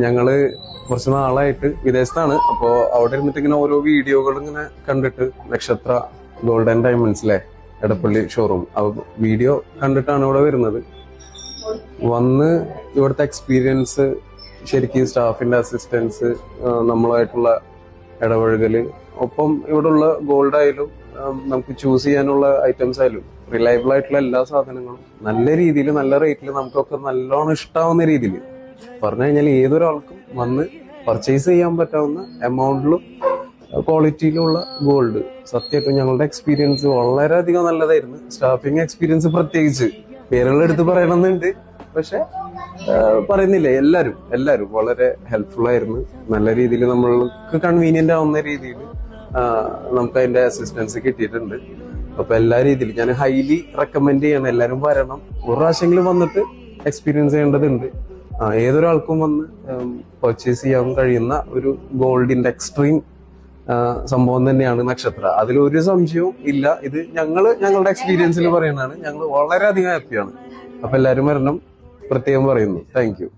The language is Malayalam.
ഞങ്ങള് കുറച്ച് നാളായിട്ട് വിദേശത്താണ്. അപ്പോ അവിടെ ഇരുന്നിട്ട് ഇങ്ങനെ ഓരോ വീഡിയോകൾ ഇങ്ങനെ കണ്ടിട്ട് നക്ഷത്ര ഗോൾഡ് ആൻഡ് ഡയമണ്ട്സിലെ എടപ്പള്ളി ഷോറൂം വീഡിയോ കണ്ടിട്ടാണ് ഇവിടെ വരുന്നത്. വന്ന് ഇവിടുത്തെ എക്സ്പീരിയൻസ്, ശരിക്കും സ്റ്റാഫിന്റെ അസിസ്റ്റൻസ്, നമ്മളായിട്ടുള്ള ഇടപഴകല്, ഒപ്പം ഇവിടെയുള്ള ഗോൾഡ് ആയാലും നമുക്ക് ചൂസ് ചെയ്യാനുള്ള ഐറ്റംസ് ആയാലും റിലയബിൾ ആയിട്ടുള്ള എല്ലാ സാധനങ്ങളും നല്ല രീതിയിൽ നല്ല റേറ്റിൽ നമുക്കൊക്കെ നല്ലോണം ഇഷ്ടാവുന്ന രീതിയിൽ പറഞ്ഞു കഴിഞ്ഞാൽ ഏതൊരാൾക്കും വന്ന് പർച്ചേസ് ചെയ്യാൻ പറ്റാവുന്ന എമൗണ്ടിലും ക്വാളിറ്റിയിലുള്ള ഗോൾഡ്. സത്യമായിട്ടും ഞങ്ങളുടെ എക്സ്പീരിയൻസ് വളരെയധികം നല്ലതായിരുന്നു. സ്റ്റാഫിങ് എക്സ്പീരിയൻസ് പ്രത്യേകിച്ച് പേരുകളെടുത്ത് പറയണമെന്നുണ്ട്, പക്ഷെ പറയുന്നില്ല. എല്ലാവരും വളരെ ഹെൽപ്ഫുൾ ആയിരുന്നു. നല്ല രീതിയിൽ നമ്മൾക്ക് കൺവീനിയന്റ് ആവുന്ന രീതിയിൽ നമുക്ക് അതിന്റെ അസിസ്റ്റൻസ് കിട്ടിയിട്ടുണ്ട്. അപ്പൊ എല്ലാ രീതിയിലും ഞാൻ ഹൈലി റെക്കമെൻഡ് ചെയ്യണം. എല്ലാവരും വരണം, ഒരു പ്രാവശ്യമെങ്കിലും വന്നിട്ട് എക്സ്പീരിയൻസ് ചെയ്യേണ്ടതുണ്ട്. ഏതൊരാൾക്കും വന്ന് പർച്ചേസ് ചെയ്യാൻ കഴിയുന്ന ഒരു ഗോൾഡിന്റെ എക്സ്ട്രീം സംഭവം തന്നെയാണ് നക്ഷത്ര. അതിലൊരു സംശയവും ഇല്ല. ഇത് ഞങ്ങളുടെ എക്സ്പീരിയൻസിൽ പറയുന്നതാണ്. ഞങ്ങൾ വളരെയധികം ഹാപ്പിയാണ്. അപ്പൊ എല്ലാവരും വരണം പ്രത്യേകം പറയുന്നു. Thank you.